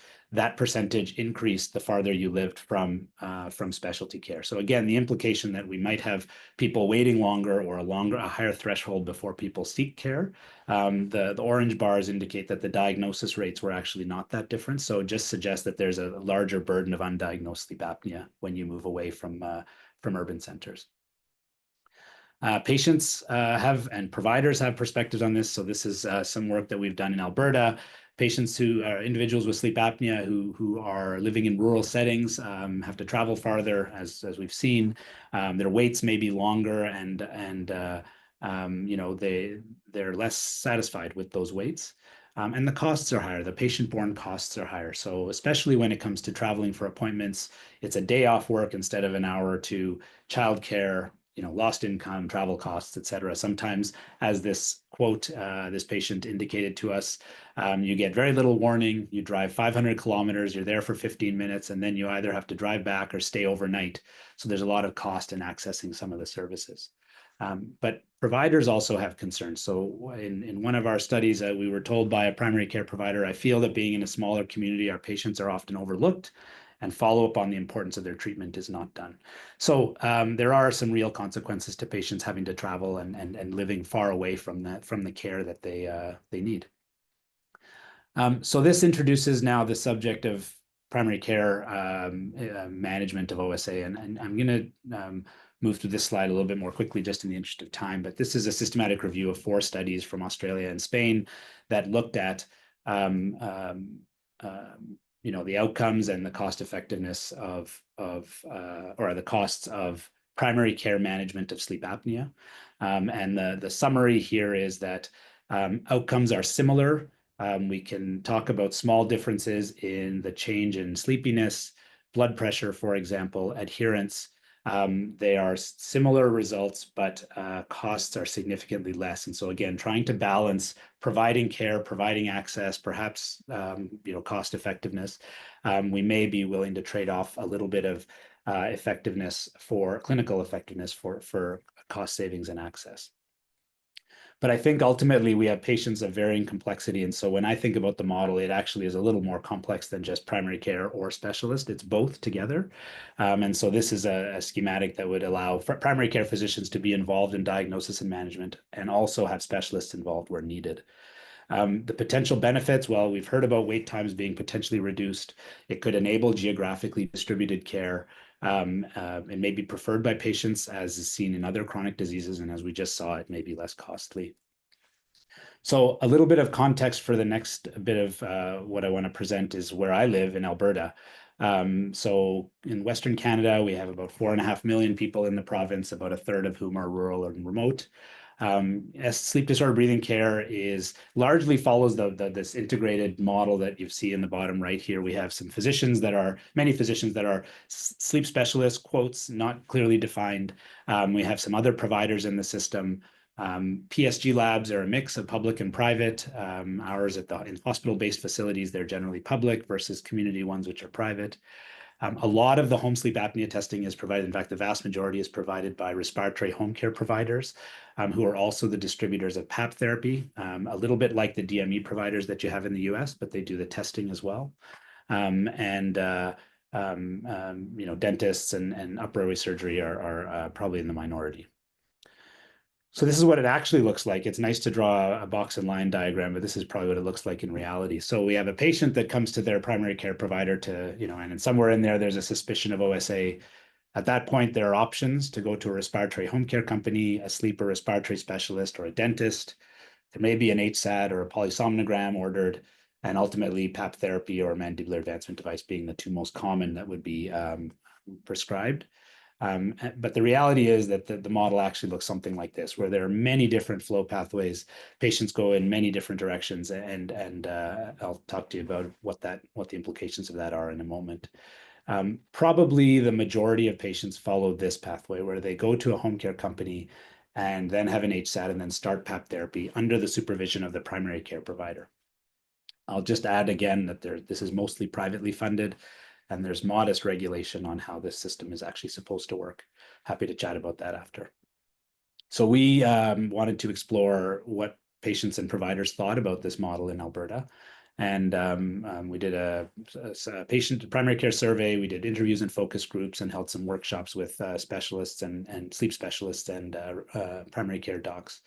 percentage increased the farther you lived from specialty care. So again, the implication that we might have people waiting longer or a higher threshold before people seek care. The orange bars indicate that the diagnosis rates were actually not that different. So it just suggests that there's a larger burden of undiagnosed sleep apnea when you move away from urban centers. Patients and providers have perspectives on this. So this is some work that we've done in Alberta. Patients who are individuals with sleep apnea who are living in rural settings have to travel farther, as we've seen. Their waits may be longer, and they're less satisfied with those waits. And the costs are higher. The patient-borne costs are higher. So especially when it comes to traveling for appointments, it's a day off work instead of an hour or two, childcare, lost income, travel costs, et cetera. Sometimes, as this quote, this patient indicated to us, you get very little warning. You drive 500 kilometers, you're there for 15 minutes, and then you either have to drive back or stay overnight. So there's a lot of cost in accessing some of the services. But providers also have concerns. So in one of our studies, we were told by a primary care provider, I feel that being in a smaller community, our patients are often overlooked, and follow-up on the importance of their treatment is not done. So there are some real consequences to patients having to travel and living far away from the care that they need. So this introduces now the subject of primary care management of OSA, and I'm going to move through this slide a little bit more quickly just in the interest of time, but this is a systematic review of 4 studies from Australia and Spain that looked at the outcomes and the cost effectiveness or the costs of primary care management of sleep apnea. And the summary here is that outcomes are similar. We can talk about small differences in the change in sleepiness, blood pressure, for example, adherence. They are similar results, but costs are significantly less. And so again, trying to balance providing care, providing access, perhaps cost effectiveness. We may be willing to trade off a little bit of clinical effectiveness for cost savings and access. But I think ultimately we have patients of varying complexity. And so when I think about the model, it actually is a little more complex than just primary care or specialist. It's both together. And so this is a schematic that would allow primary care physicians to be involved in diagnosis and management and also have specialists involved where needed. The potential benefits, well, we've heard about wait times being potentially reduced. It could enable geographically distributed care. It may be preferred by patients, as is seen in other chronic diseases, and as we just saw, it may be less costly. So a little bit of context for the next bit of what I want to present is where I live in Alberta. So in Western Canada, we have about 4.5 million people in the province, about a third of whom are rural and remote. Sleep disorder breathing care largely follows this integrated model that you see in the bottom right here. We have many physicians that are sleep specialists, quotes, not clearly defined. We have some other providers in the system. PSG labs are a mix of public and private. Ours in hospital-based facilities, they're generally public versus community ones, which are private. A lot of the home sleep apnea testing is provided. In fact, the vast majority is provided by respiratory home care providers who are also the distributors of PAP therapy, a little bit like the DME providers that you have in the US, but they do the testing as well. Dentists and upper airway surgery are probably in the minority. So this is what it actually looks like. It's nice to draw a box and line diagram, but this is probably what it looks like in reality. So we have a patient that comes to their primary care provider and somewhere in there's a suspicion of OSA. At that point, there are options to go to a respiratory home care company, a sleep or respiratory specialist, or a dentist. There may be an HSAT or a polysomnogram ordered, and ultimately PAP therapy or mandibular advancement device being the two most common that would be prescribed. But the reality is that the model actually looks something like this, where there are many different flow pathways. Patients go in many different directions, and I'll talk to you about what the implications of that are in a moment. Probably the majority of patients follow this pathway, where they go to a home care company and then have an HSAT and then start PAP therapy under the supervision of the primary care provider. I'll just add again that this is mostly privately funded, and there's modest regulation on how this system is actually supposed to work. Happy to chat about that after. So we wanted to explore what patients and providers thought about this model in Alberta. And we did a patient primary care survey. We did interviews and focus groups and held some workshops with specialists and sleep specialists and primary care docs.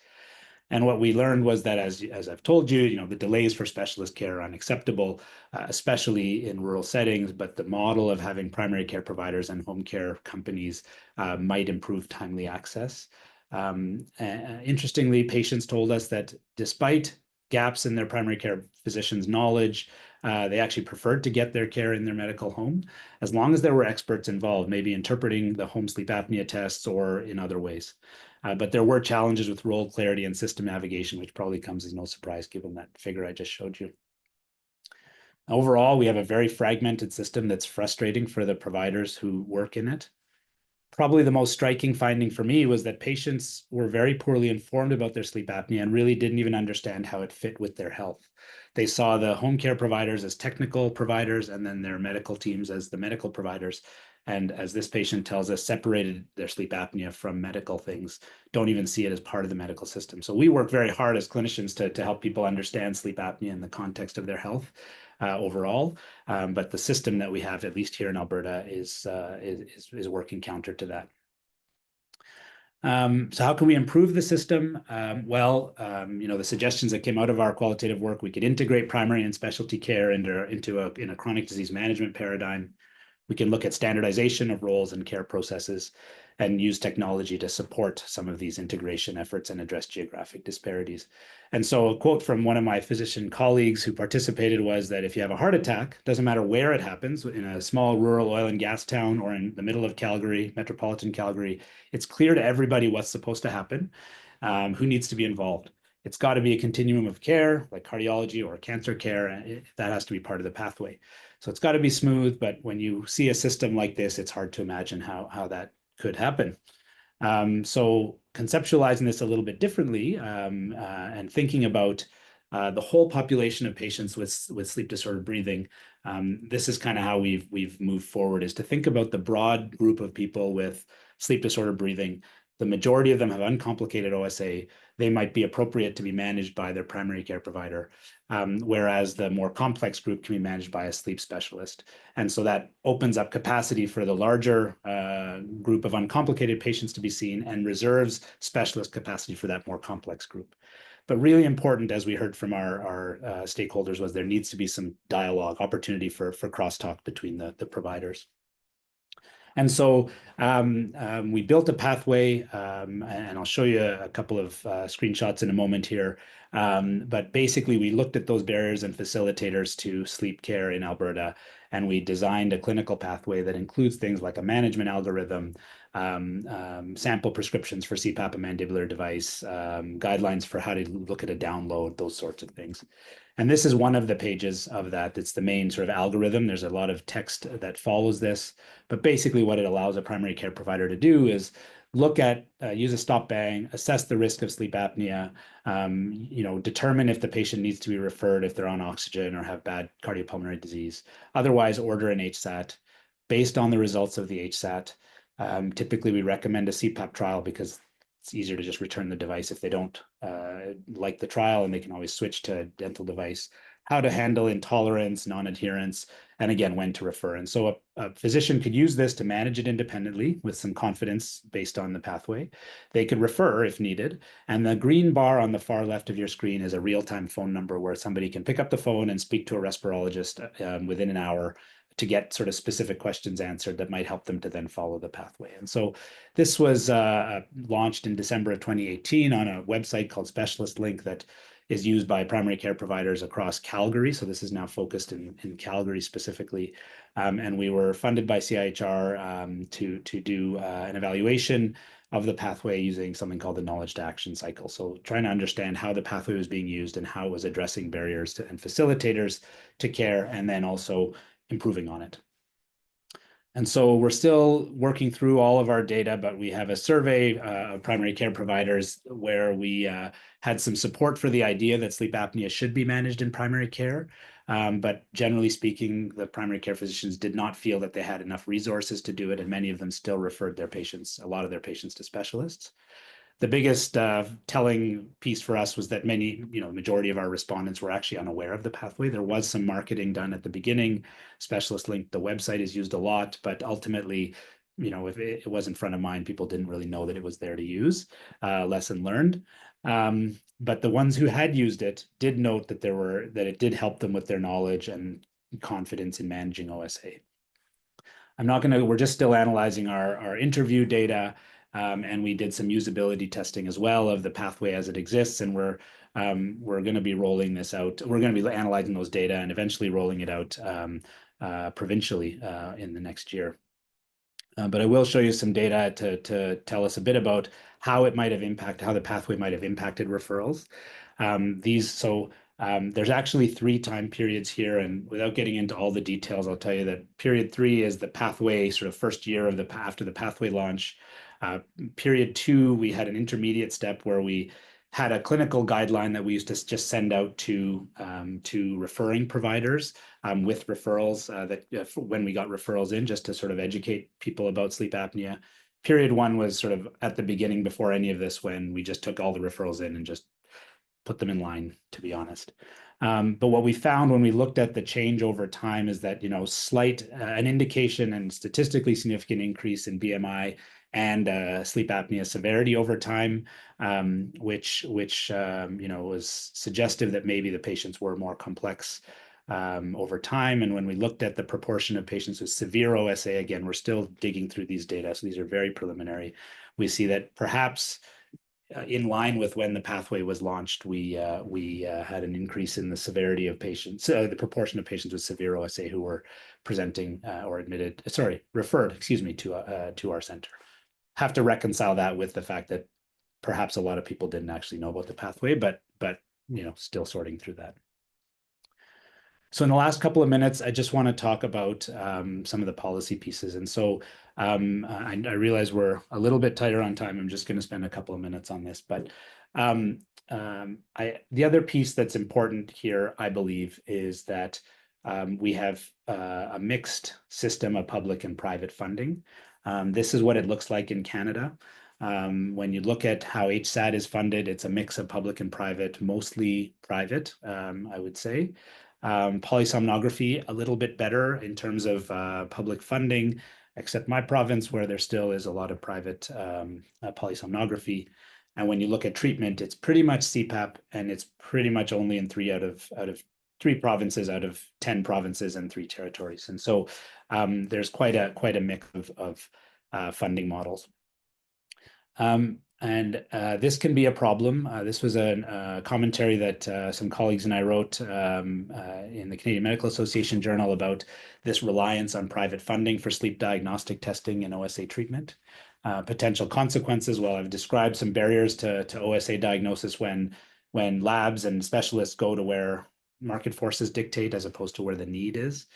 And what we learned was that, as I've told you, the delays for specialist care are unacceptable, especially in rural settings. But the model of having primary care providers and home care companies might improve timely access. Interestingly, patients told us that despite gaps in their primary care physician's knowledge, they actually preferred to get their care in their medical home, as long as there were experts involved, maybe interpreting the home sleep apnea tests or in other ways. But there were challenges with role clarity and system navigation, which probably comes as no surprise given that figure I just showed you. Overall, we have a very fragmented system that's frustrating for the providers who work in it. Probably the most striking finding for me was that patients were very poorly informed about their sleep apnea and really didn't even understand how it fit with their health. They saw the home care providers as technical providers and then their medical teams as the medical providers. And as this patient tells us, separated their sleep apnea from medical things, don't even see it as part of the medical system. So we work very hard as clinicians to help people understand sleep apnea in the context of their health overall. But the system that we have, at least here in Alberta, is working counter to that. So how can we improve the system? The suggestions that came out of our qualitative work, we could integrate primary and specialty care in a chronic disease management paradigm. We can look at standardization of roles and care processes and use technology to support some of these integration efforts and address geographic disparities. And so a quote from one of my physician colleagues who participated was that if you have a heart attack, doesn't matter where it happens, in a small rural oil and gas town or in the middle of Calgary, metropolitan Calgary, it's clear to everybody what's supposed to happen, who needs to be involved. It's got to be a continuum of care, like cardiology or cancer care. That has to be part of the pathway. So it's got to be smooth, but when you see a system like this, it's hard to imagine how that could happen. So conceptualizing this a little bit differently and thinking about the whole population of patients with sleep disordered breathing, this is kind of how we've moved forward, is to think about the broad group of people with sleep disordered breathing. The majority of them have uncomplicated OSA. They might be appropriate to be managed by their primary care provider, whereas the more complex group can be managed by a sleep specialist. And so that opens up capacity for the larger group of uncomplicated patients to be seen and reserves specialist capacity for that more complex group. But really important, as we heard from our stakeholders, was there needs to be some dialogue, opportunity for crosstalk between the providers. And so we built a pathway, and I'll show you a couple of screenshots in a moment here. But basically, we looked at those barriers and facilitators to sleep care in Alberta, and we designed a clinical pathway that includes things like a management algorithm, sample prescriptions for CPAP and mandibular device, guidelines for how to look at a download, those sorts of things. And this is one of the pages of that. It's the main sort of algorithm. There's a lot of text that follows this, but basically what it allows a primary care provider to do is look at, use a stop bang, assess the risk of sleep apnea, determine if the patient needs to be referred if they're on oxygen or have bad cardiopulmonary disease. Otherwise, order an HSAT. Based on the results of the HSAT, typically we recommend a CPAP trial because it's easier to just return the device if they don't like the trial, and they can always switch to a dental device. How to handle intolerance, non-adherence, and again, when to refer. And so a physician could use this to manage it independently with some confidence based on the pathway. They could refer if needed. And the green bar on the far left of your screen is a real-time phone number where somebody can pick up the phone and speak to a respirologist within an hour to get sort of specific questions answered that might help them to then follow the pathway. And so this was launched in December of 2018 on a website called Specialist Link that is used by primary care providers across Calgary. So this is now focused in Calgary specifically. And we were funded by CIHR to do an evaluation of the pathway using something called the knowledge to action cycle. So trying to understand how the pathway was being used and how it was addressing barriers to, and facilitators to care, and then also improving on it. And so we're still working through all of our data, but we have a survey of primary care providers where we had some support for the idea that sleep apnea should be managed in primary care. But generally speaking, the primary care physicians did not feel that they had enough resources to do it, and many of them still referred their patients, a lot of their patients, to specialists. The biggest telling piece for us was that majority of our respondents were actually unaware of the pathway. There was some marketing done at the beginning. Specialist Link, the website, is used a lot, but ultimately, if it wasn't front of mind, people didn't really know that it was there to use. Lesson learned. But the ones who had used it did note that it did help them with their knowledge and confidence in managing OSA. We're just still analyzing our interview data, and we did some usability testing as well of the pathway as it exists, and we're going to be rolling this out. We're going to be analyzing those data and eventually rolling it out provincially in the next year. But I will show you some data to tell us a bit about how it might have impacted, how the pathway might have impacted referrals. There's actually 3 time periods here, and without getting into all the details, I'll tell you that period 3 is the pathway, sort of first year of after the pathway launch. Period 2, we had an intermediate step where we had a clinical guideline that we used to just send out to referring providers with referrals when we got referrals in, just to sort of educate people about sleep apnea. Period 1 was sort of at the beginning before any of this, when we just took all the referrals in and just put them in line, to be honest. But what we found when we looked at the change over time is that, slight an indication and statistically significant increase in BMI and sleep apnea severity over time, which was suggestive that maybe the patients were more complex over time. And when we looked at the proportion of patients with severe OSA, again, we're still digging through these data, so these are very preliminary. We see that perhaps in line with when the pathway was launched, we had an increase in the severity of patients, the proportion of patients with severe OSA who were presenting or referred, to our center. Have to reconcile that with the fact that perhaps a lot of people didn't actually know about the pathway, but still sorting through that. So in the last couple of minutes, I just want to talk about some of the policy pieces. And so I realize we're a little bit tighter on time. I'm just going to spend a couple of minutes on this. But the other piece that's important here, I believe, is that we have a mixed system of public and private funding. This is what it looks like in Canada. When you look at how HSAT is funded, it's a mix of public and private, mostly private, I would say. Polysomnography, a little bit better in terms of public funding, except my province, where there still is a lot of private polysomnography. And when you look at treatment, it's pretty much CPAP, and it's pretty much only in 3 out of 3 provinces out of 10 provinces and 3 territories. And so there's quite a mix of funding models. This can be a problem. This was a commentary that some colleagues and I wrote in the Canadian Medical Association Journal about this reliance on private funding for sleep diagnostic testing and OSA treatment. Potential consequences, well, I've described some barriers to OSA diagnosis when labs and specialists go to where market forces dictate as opposed to where the need is.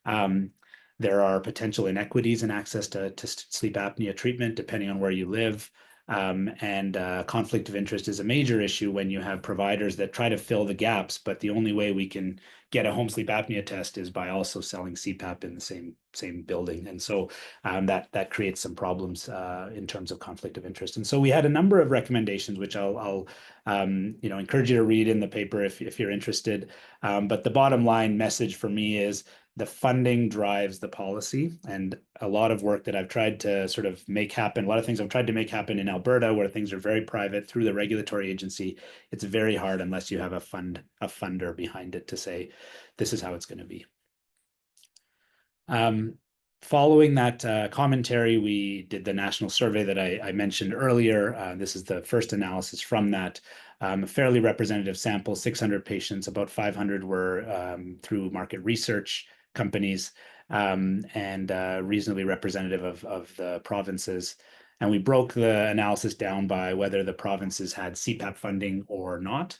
There are potential inequities in access to sleep apnea treatment depending on where you live. Conflict of interest is a major issue when you have providers that try to fill the gaps, but the only way we can get a home sleep apnea test is by also selling CPAP in the same building. And so that creates some problems in terms of conflict of interest. And so we had a number of recommendations, which I'll encourage you to read in the paper if you're interested. But the bottom line message for me is the funding drives the policy, and a lot of work that I've tried to sort of make happen, a lot of things I've tried to make happen in Alberta, where things are very private through the regulatory agency, it's very hard unless you have a funder behind it to say, this is how it's going to be. Following that commentary, we did the national survey that I mentioned earlier. This is the first analysis from that. A fairly representative sample, 600 patients, about 500 were through market research companies, and reasonably representative of the provinces. And we broke the analysis down by whether the provinces had CPAP funding or not.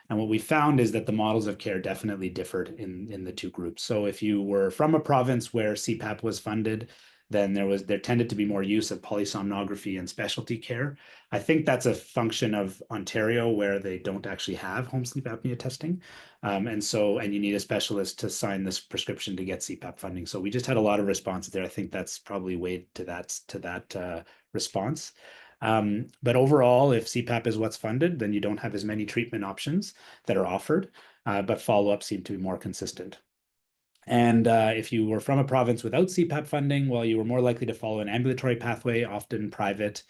And what we found is that the models of care definitely differed in the two groups. So if you were from a province where CPAP was funded, then there tended to be more use of polysomnography and specialty care. I think that's a function of Ontario, where they don't actually have home sleep apnea testing. And you need a specialist to sign this prescription to get CPAP funding. So we just had a lot of responses there. I think that's probably weighed to that response. But overall, if CPAP is what's funded, then you don't have as many treatment options that are offered, but follow-up seemed to be more consistent. And if you were from a province without CPAP funding, well, you were more likely to follow an ambulatory pathway, often private.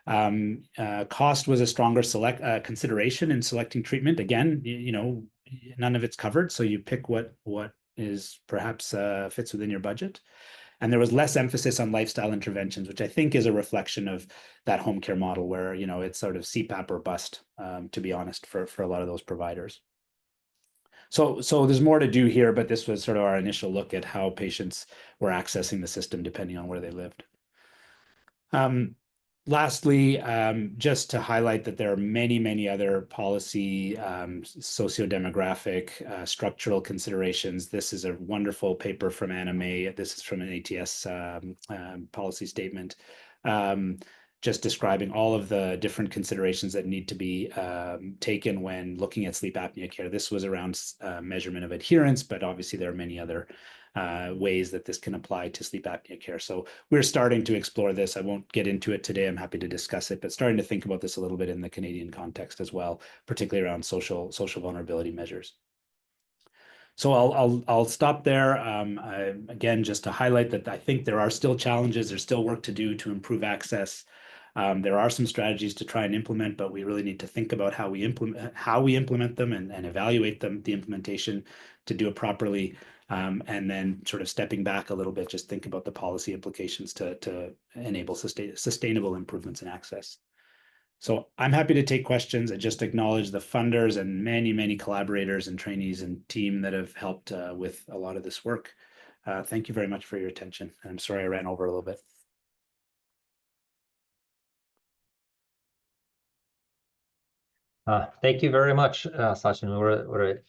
Cost was a stronger consideration in selecting treatment. Again, none of it's covered, so you pick what is perhaps fits within your budget. And there was less emphasis on lifestyle interventions, which I think is a reflection of that home care model where, it's sort of CPAP or bust, to be honest, for a lot of those providers. So there's more to do here, but this was sort of our initial look at how patients were accessing the system depending on where they lived. Lastly, just to highlight that there are many, many other policy, socio-demographic, structural considerations. This is a wonderful paper from Anna May. This is from an ATS policy statement, just describing all of the different considerations that need to be taken when looking at sleep apnea care. This was around measurement of adherence, but obviously there are many other ways that this can apply to sleep apnea care. So we're starting to explore this. I won't get into it today. I'm happy to discuss it, but starting to think about this a little bit in the Canadian context as well, particularly around social vulnerability measures. So I'll stop there. Again, just to highlight that I think there are still challenges. There's still work to do to improve access. There are some strategies to try and implement, but we really need to think about how we implement them and evaluate the implementation to do it properly. And then sort of stepping back a little bit, just think about the policy implications to enable sustainable improvements in access. So I'm happy to take questions. I just acknowledge the funders and many, many collaborators and trainees and team that have helped with a lot of this work. Thank you very much for your attention. I'm sorry I ran over a little bit. Thank you very much, Sachin. What an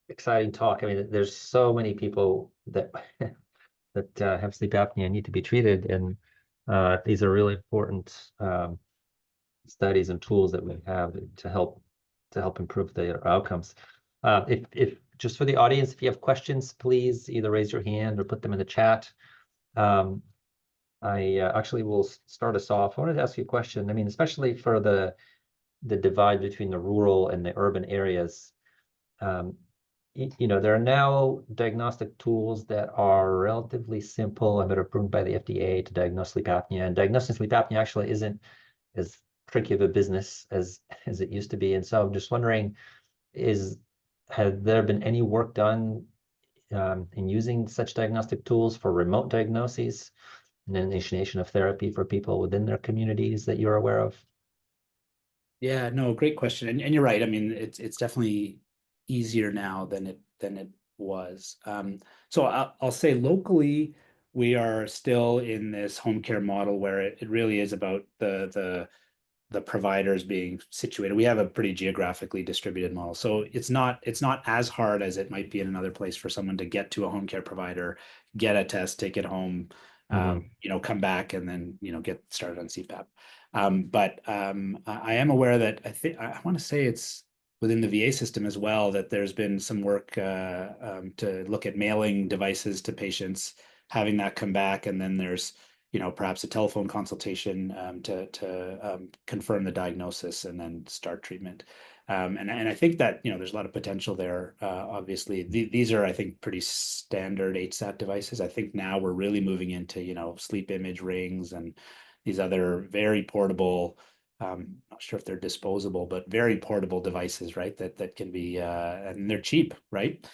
exciting talk. I mean, there's so many people that have sleep apnea and need to be treated, and these are really important studies and tools that we have to help improve their outcomes. If just for the audience, if you have questions, please either raise your hand or put them in the chat. I actually will start us off. I wanted to ask you a question. I mean, especially for the divide between the rural and the urban areas. There are now diagnostic tools that are relatively simple and that are approved by the FDA to diagnose sleep apnea. And diagnosing sleep apnea actually isn't as tricky of a business as it used to be. And so I'm just wondering, has there been any work done in using such diagnostic tools for remote diagnoses and initiation of therapy for people within their communities that you're aware of? Yeah, no, great question. And you're right. I mean, it's definitely easier now than it was. So I'll say locally, we are still in this home care model where it really is about the providers being situated. We have a pretty geographically distributed model. So it's not as hard as it might be in another place for someone to get to a home care provider, get a test, take it home, come back and then, get started on CPAP. But I am aware that I want to say it's within the VA system as well, that there's been some work to look at mailing devices to patients, having that come back, and then there's perhaps a telephone consultation to confirm the diagnosis and then start treatment. And I think that there's a lot of potential there. Obviously, these are, I think, pretty standard HSAT devices. I think now we're really moving into sleep image rings and these other very portable, not sure if they're disposable, but very portable devices, right? That can be, and they're cheap, right?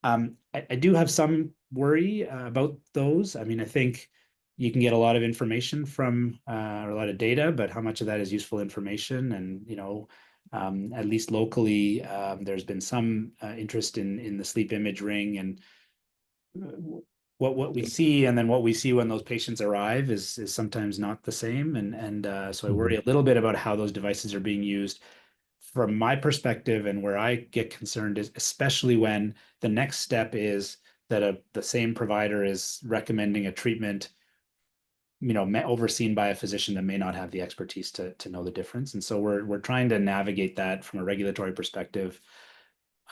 I do have some worry about those. I mean, I think you can get a lot of information from or a lot of data, but how much of that is useful information? And at least locally, there's been some interest in the sleep image ring, and what we see, and then what we see when those patients arrive is sometimes not the same. And so I worry a little bit about how those devices are being used. From my perspective, and where I get concerned is especially when the next step is that the same provider is recommending a treatment, overseen by a physician that may not have the expertise to know the difference. And so we're trying to navigate that from a regulatory perspective.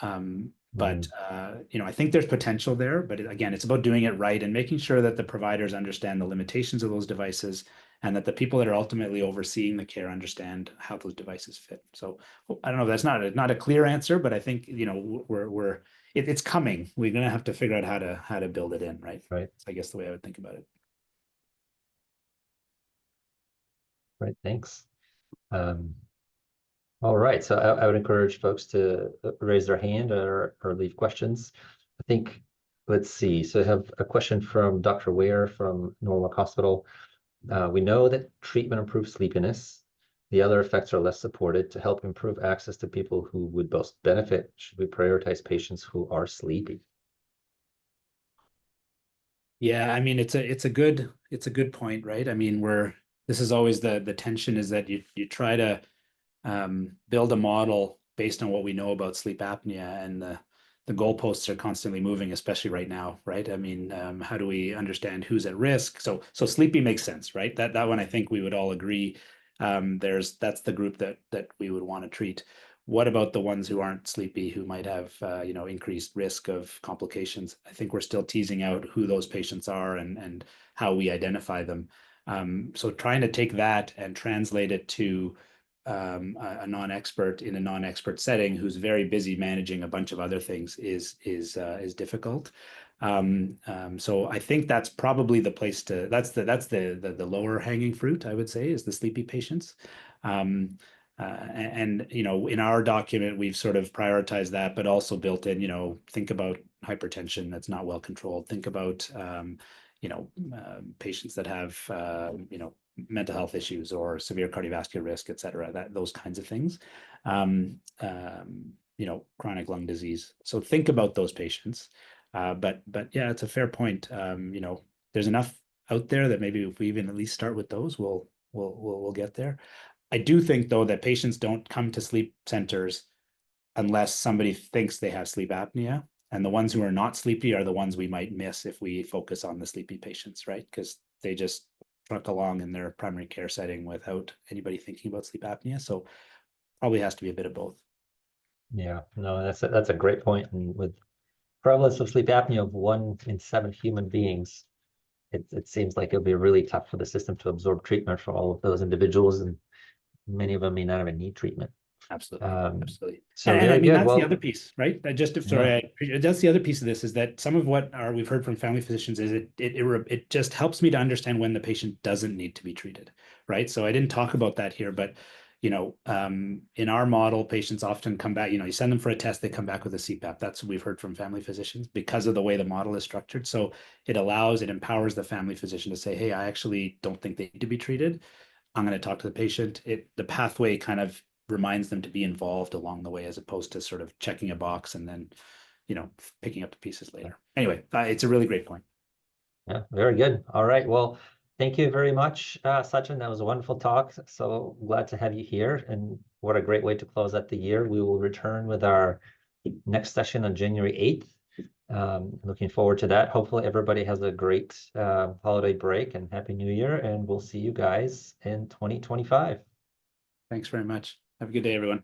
But I think there's potential there, but again, it's about doing it right and making sure that the providers understand the limitations of those devices, and that the people that are ultimately overseeing the care understand how those devices fit. So I don't know, that's not a clear answer, but I think it's coming. We're going to have to figure out how to build it in, right? Right. I guess the way I would think about it. Right. Thanks. All right. So I would encourage folks to raise their hand or leave questions. I think, let's see. So I have a question from Dr. Ware from Norwalk Hospital. We know that treatment improves sleepiness. The other effects are less supported. To help improve access to people who would most benefit, should we prioritize patients who are sleepy? Yeah, I mean, it's a good point, right? I mean, this is always the tension, is that you try to build a model based on what we know about sleep apnea, and the goalposts are constantly moving, especially right now, right? I mean, how do we understand who's at risk? So sleepy makes sense, right? That one, I think we would all agree. That's the group that we would want to treat. What about the ones who aren't sleepy, who might have increased risk of complications? I think we're still teasing out who those patients are and how we identify them. So trying to take that and translate it to a non-expert in a non-expert setting who's very busy managing a bunch of other things is difficult. So I think that's probably the place that's the lower hanging fruit, I would say, is the sleepy patients. And in our document, we've sort of prioritized that, but also built in, think about hypertension that's not well controlled. Think about, patients that have, mental health issues or severe cardiovascular risk, et cetera, those kinds of things. Chronic lung disease. So think about those patients. But yeah, it's a fair point. There's enough out there that maybe if we even at least start with those, we'll get there. I do think, though, that patients don't come to sleep centers unless somebody thinks they have sleep apnea. And the ones who are not sleepy are the ones we might miss if we focus on the sleepy patients, right? Because they just truck along in their primary care setting without anybody thinking about sleep apnea. So probably has to be a bit of both. Yeah, no, that's a great point. And with prevalence of sleep apnea of 1 in 7 human beings, it seems like it'll be really tough for the system to absorb treatment for all of those individuals, and many of them may not even need treatment. Absolutely. Absolutely. So and very I mean, good. that's Well, the other piece, right? That's the other piece of this, is that some of what we've heard from family physicians is it just helps me to understand when the patient doesn't need to be treated, right? So I didn't talk about that here, but in our model, patients often come back, you send them for a test, they come back with a CPAP. That's what we've heard from family physicians because of the way the model is structured. So it empowers the family physician to say, hey, I actually don't think they need to be treated. I'm going to talk to the patient. The pathway kind of reminds them to be involved along the way, as opposed to sort of checking a box and then, picking up the pieces later. Anyway, it's a really great point. yeah, very good. All right. Well, thank you very much, Sachin. That was a wonderful talk. So glad to have you here. And what a great way to close out the year. We will return with our next session on January 8th. Looking forward to that. Hopefully everybody has a great holiday break and Happy New Year. And we'll see you guys in 2025. Thanks very much. Have a good day, everyone.